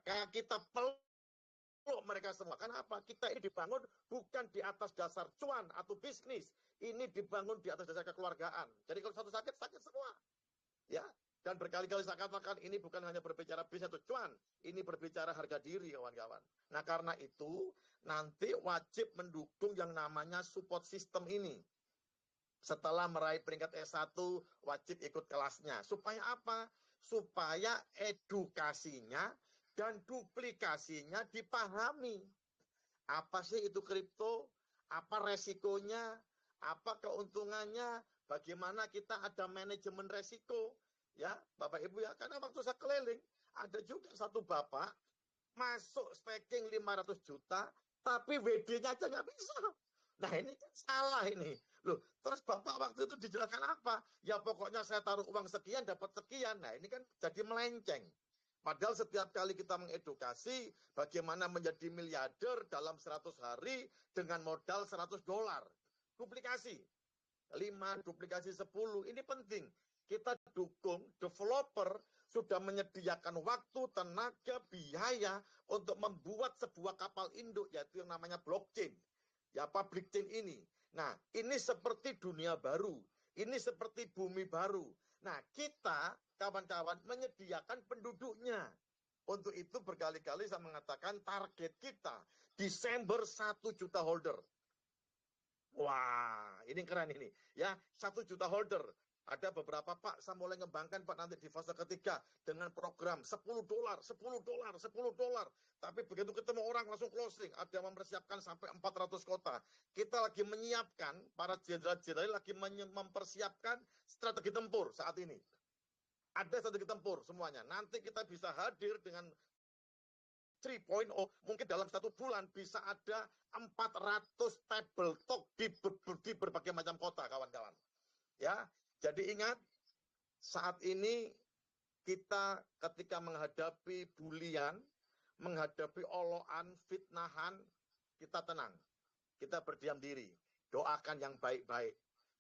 Kayak kita peluk mereka semua. Kenapa? Kita ini dibangun bukan di atas dasar cuan atau bisnis. Ini dibangun di atas dasar kekeluargaan. Jadi kalau satu sakit, sakit semua. Ya, dan berkali-kali saya katakan ini bukan hanya berbicara bisnis atau cuan, ini berbicara harga diri kawan-kawan. Nah karena itu nanti wajib mendukung yang namanya support system ini. Setelah meraih peringkat S1 wajib ikut kelasnya. Supaya apa? Supaya edukasinya dan duplikasinya dipahami. Apa sih itu kripto? Apa resikonya? Apa keuntungannya? Bagaimana kita ada manajemen resiko? Ya, Bapak Ibu ya, karena waktu saya keliling, ada juga satu bapak masuk staking 500 juta, tapi WD-nya aja nggak bisa. Nah ini kan salah ini. Loh, terus Bapak waktu itu dijelaskan apa? Ya pokoknya saya taruh uang sekian, dapat sekian. Nah ini kan jadi melenceng. Padahal setiap kali kita mengedukasi bagaimana menjadi miliarder dalam 100 hari dengan modal $100. Duplikasi. 5, duplikasi 10. Ini penting. Kita dukung developer sudah menyediakan waktu, tenaga, biaya untuk membuat sebuah kapal induk yaitu yang namanya blockchain. Ya, public chain ini. Nah, ini seperti dunia baru. Ini seperti bumi baru. Nah, kita kawan-kawan menyediakan penduduknya. Untuk itu berkali-kali saya mengatakan target kita Desember 1 juta holder. Wah, ini keren ini. Ya, 1 juta holder. Ada beberapa Pak, saya mulai ngembangkan Pak nanti di fase ketiga dengan program $10, $10, $10. Tapi begitu ketemu orang langsung closing. Ada yang mempersiapkan sampai 400 kota. Kita lagi menyiapkan, para jenderal-jenderal lagi mempersiapkan strategi tempur saat ini. ada strategi tempur semuanya. Nanti kita bisa hadir dengan 3.0, mungkin dalam 1 bulan bisa ada 400 table talk di berbagai macam kota, kawan-kawan. Ya, jadi ingat, saat ini kita ketika menghadapi bulian, menghadapi oloan, fitnahan, kita tenang. Kita berdiam diri. Doakan yang baik-baik.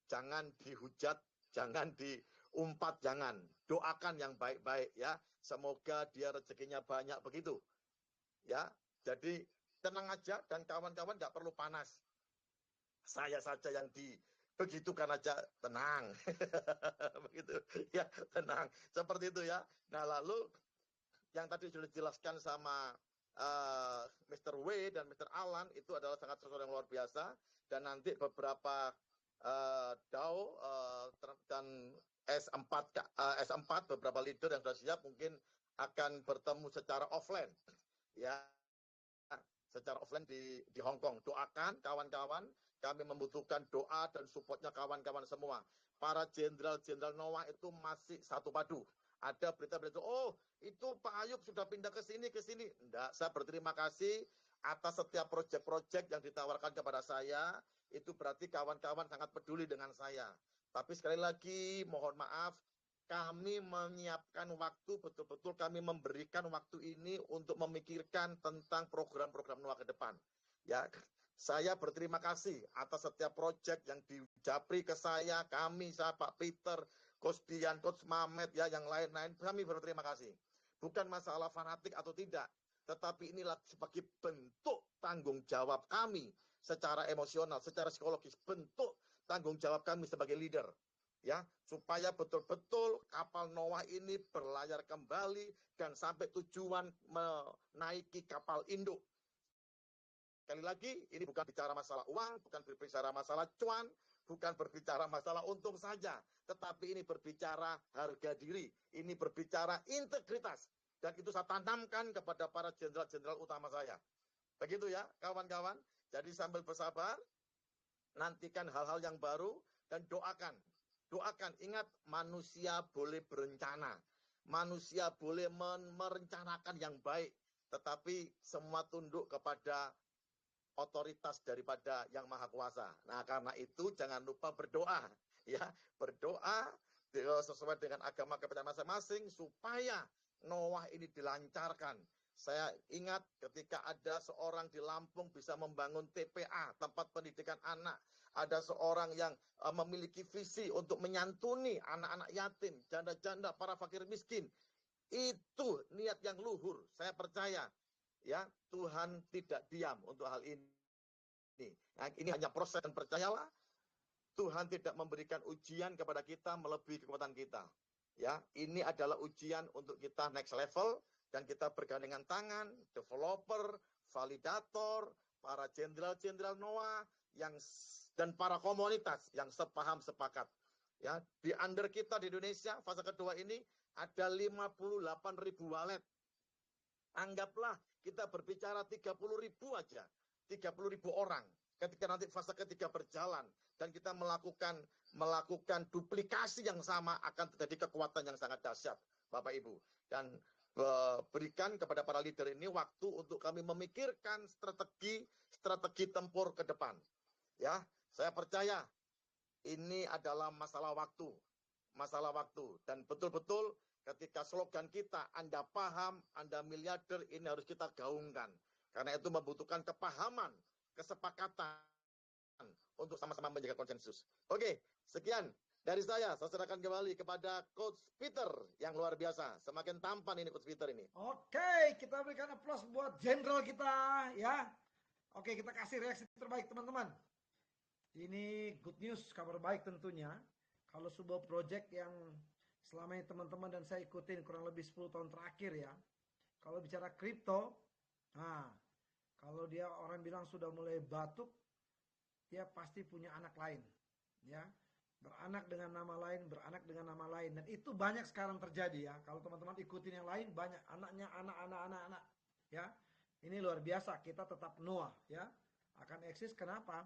Jangan dihujat, jangan diumpat, jangan. Doakan yang baik-baik ya. Semoga dia rezekinya banyak begitu. Ya, jadi tenang aja dan kawan-kawan nggak perlu panas. Saya saja yang begitukan aja, tenang. Begitu ya, tenang. Seperti itu ya. Nah, lalu yang tadi sudah dijelaskan sama Mr. W dan Mr. Alan itu adalah sangat sesuatu yang luar biasa, dan nanti beberapa DAO dan S4 beberapa leader yang sudah siap mungkin akan bertemu secara offline ya, secara offline di Hong Kong. Doakan kawan-kawan, kami membutuhkan doa dan supportnya kawan-kawan semua. Para jenderal-jenderal NOAH itu masih satu padu. Ada berita-berita, oh itu Pak Ayub sudah pindah ke sini. Enggak, saya berterima kasih atas setiap proyek-proyek yang ditawarkan kepada saya. Itu berarti kawan-kawan sangat peduli dengan saya. Tapi sekali lagi, mohon maaf, kami menyiapkan waktu, betul-betul kami memberikan waktu ini untuk memikirkan tentang program-program NOAH ke depan. Ya, saya berterima kasih atas setiap proyek yang dijapri ke saya, saya Pak Peter, Coach Dian, Coach Mamet, ya yang lain-lain, kami berterima kasih. Bukan masalah fanatik atau tidak, tetapi inilah sebagai bentuk tanggung jawab kami secara emosional, secara psikologis, bentuk tanggung jawab kami sebagai leader. Ya, supaya betul-betul kapal NOAH ini berlayar kembali dan sampai tujuan menaiki kapal induk. Sekali lagi, ini bukan bicara masalah uang, bukan berbicara masalah cuan, bukan berbicara masalah untung saja, tetapi ini berbicara harga diri, ini berbicara integritas, dan itu saya tanamkan kepada para jenderal-jenderal utama saya. Begitu ya, kawan-kawan. Jadi sambil bersabar, nantikan hal-hal yang baru dan doakan. Ingat, manusia boleh berencana, manusia boleh merencanakan yang baik, tetapi semua tunduk kepada otoritas daripada Yang Maha Kuasa. Nah, karena itu jangan lupa berdoa, ya, berdoa sesuai dengan agama kepercayaan masing-masing supaya NOAH ini dilancarkan. Saya ingat ketika ada seorang di Lampung bisa membangun TPA, tempat pendidikan anak. Ada seorang yang memiliki visi untuk menyantuni anak-anak yatim, janda-janda, para fakir miskin. Itu niat yang luhur. Saya percaya, ya, Tuhan tidak diam untuk hal ini. Nah, ini hanya proses, dan percayalah, Tuhan tidak memberikan ujian kepada kita melebihi kekuatan kita. Ya, ini adalah ujian untuk kita next level, dan kita bergandengan tangan, developer, validator, para jenderal-jenderal NOAH dan para komunitas yang sepaham sepakat. Ya, di under kita di Indonesia fase kedua ini ada 58.000 walet. Anggaplah kita berbicara 30.000 aja, 30.000 orang. Ketika nanti fase ketiga berjalan dan kita melakukan duplikasi yang sama, akan terjadi kekuatan yang sangat dahsyat, Bapak Ibu. Dan berikan kepada para leader ini waktu untuk kami memikirkan strategi tempur ke depan. Ya, saya percaya ini adalah masalah waktu, dan betul-betul ketika slogan kita, Anda paham, Anda miliarder, ini harus kita gaungkan. Karena itu membutuhkan kepahaman, kesepakatan untuk sama-sama menjaga konsensus. Oke, sekian dari saya serahkan kembali kepada Coach Peter yang luar biasa. Semakin tampan ini Coach Peter ini. Oke, kita berikan aplaus buat jenderal kita ya. Oke, kita kasih reaksi terbaik teman-teman. Ini good news, kabar baik tentunya. Kalau sebuah project yang selama ini teman-teman dan saya ikutin kurang lebih 10 tahun terakhir ya. Kalau bicara kripto, nah, kalau dia orang bilang sudah mulai batuk, dia pasti punya anak lain, ya, beranak dengan nama lain, dan itu banyak sekarang terjadi ya. Kalau teman-teman ikutin yang lain, banyak anaknya anak, ya. Ini luar biasa. Kita tetap NOAH, ya, akan eksis. Kenapa?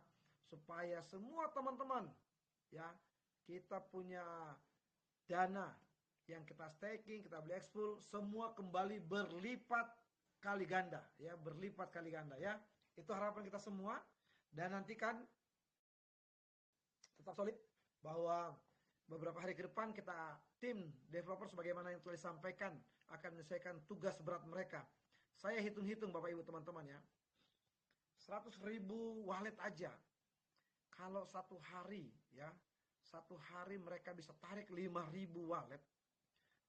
Supaya semua teman-teman, ya, kita punya dana yang kita staking, kita beli expool, semua kembali berlipat kali ganda, ya, berlipat kali ganda, ya. Itu harapan kita semua, dan nantikan tetap solid bahwa beberapa hari ke depan kita tim developer sebagaimana yang telah disampaikan akan menyelesaikan tugas berat mereka. Saya hitung-hitung Bapak Ibu teman-teman ya, 100.000 wallet aja. Kalau satu hari ya, satu hari mereka bisa tarik 5.000 wallet,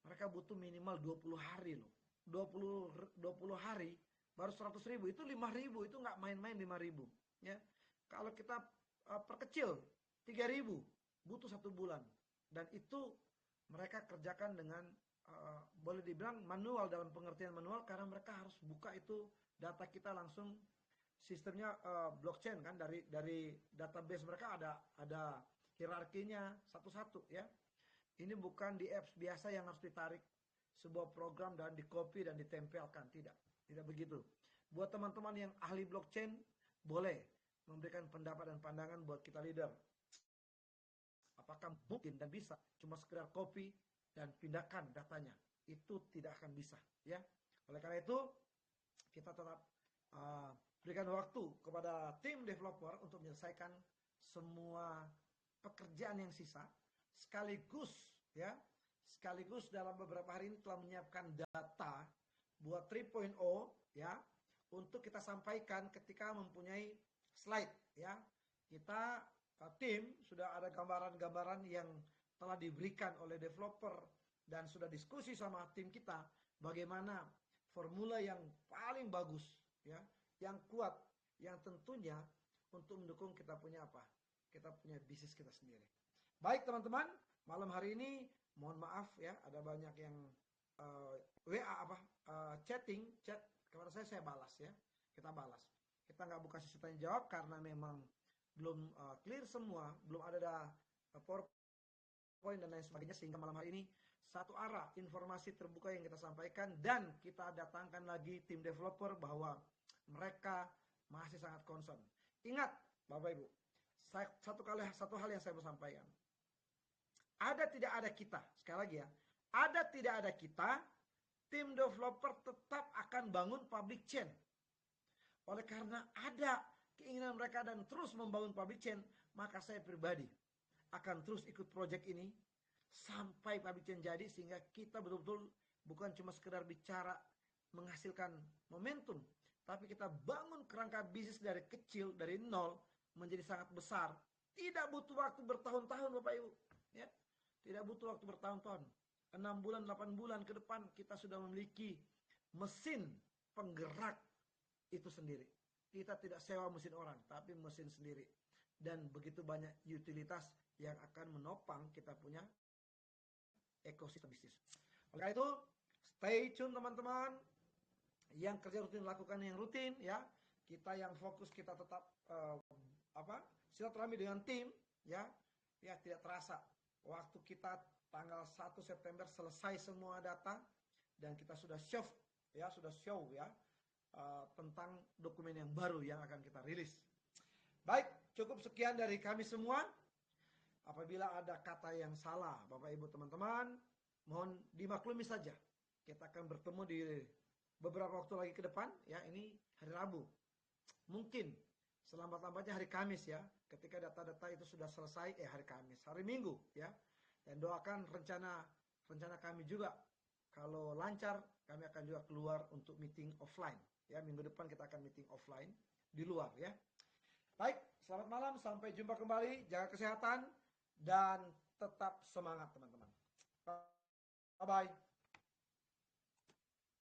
mereka butuh minimal 20 hari loh. 20 hari baru 100.000, itu 5.000, itu nggak main-main 5.000 ya. Kalau kita perkecil 3.000 butuh 1 bulan, dan itu mereka kerjakan dengan boleh dibilang manual, dalam pengertian manual karena mereka harus buka itu data kita langsung, sistemnya blockchain kan, dari database mereka ada hierarkinya satu-satu ya. Ini bukan di apps biasa yang harus ditarik sebuah program dan di copy dan ditempelkan, tidak begitu. Buat teman-teman yang ahli blockchain boleh memberikan pendapat dan pandangan buat kita leader. Apakah mungkin dan bisa cuma sekedar copy dan pindahkan datanya? Itu tidak akan bisa ya. Oleh karena itu kita tetap berikan waktu kepada tim developer untuk menyelesaikan semua pekerjaan yang sisa, sekaligus dalam beberapa hari ini telah menyiapkan data buat 3.0 ya, untuk kita sampaikan ketika mempunyai slide ya. Kita tim sudah ada gambaran-gambaran yang telah diberikan oleh developer dan sudah diskusi sama tim kita bagaimana formula yang paling bagus ya, yang kuat, yang tentunya untuk mendukung kita punya apa? Kita punya bisnis kita sendiri. Baik teman-teman, malam hari ini mohon maaf ya, ada banyak yang chat kepada saya balas ya, kita balas. Kita nggak buka sesi tanya jawab karena memang belum clear semua, belum ada PowerPoint dan lain sebagainya, sehingga malam hari ini satu arah informasi terbuka yang kita sampaikan, dan kita datangkan lagi tim developer bahwa mereka masih sangat concern. Ingat Bapak Ibu, satu hal yang saya mau sampaikan. Ada tidak ada kita, sekali lagi ya, ada tidak ada kita, tim developer tetap akan bangun public chain. Oleh karena ada keinginan mereka dan terus membangun public chain, maka saya pribadi akan terus ikut project ini sampai public chain jadi, sehingga kita betul-betul bukan cuma sekedar bicara menghasilkan momentum, tapi kita bangun kerangka bisnis dari kecil, dari nol menjadi sangat besar. Tidak butuh waktu bertahun-tahun Bapak Ibu ya. Tidak butuh waktu bertahun-tahun. 6 bulan, 8 bulan ke depan kita sudah memiliki mesin penggerak itu sendiri. Kita tidak sewa mesin orang, tapi mesin sendiri. Dan begitu banyak utilitas yang akan menopang kita punya ekosistem bisnis. Oleh karena itu, stay tune teman-teman. Yang kerja rutin lakukan yang rutin ya. Kita yang fokus, kita tetap silaturahmi dengan tim ya. Ya, tidak terasa waktu kita tanggal 1 September selesai semua data dan kita sudah show ya tentang dokumen yang baru yang akan kita rilis. Baik, cukup sekian dari kami semua. Apabila ada kata yang salah Bapak Ibu teman-teman, mohon dimaklumi saja. Kita akan bertemu di beberapa waktu lagi ke depan ya. Ini hari Rabu, mungkin selambat-lambatnya hari Kamis ya, ketika data-data itu sudah selesai. Hari Minggu ya. Dan doakan rencana kami juga, kalau lancar kami akan juga keluar untuk meeting offline ya. Minggu depan kita akan meeting offline di luar ya. Baik, selamat malam, sampai jumpa kembali. Jaga kesehatan dan tetap semangat teman-teman. Bye bye.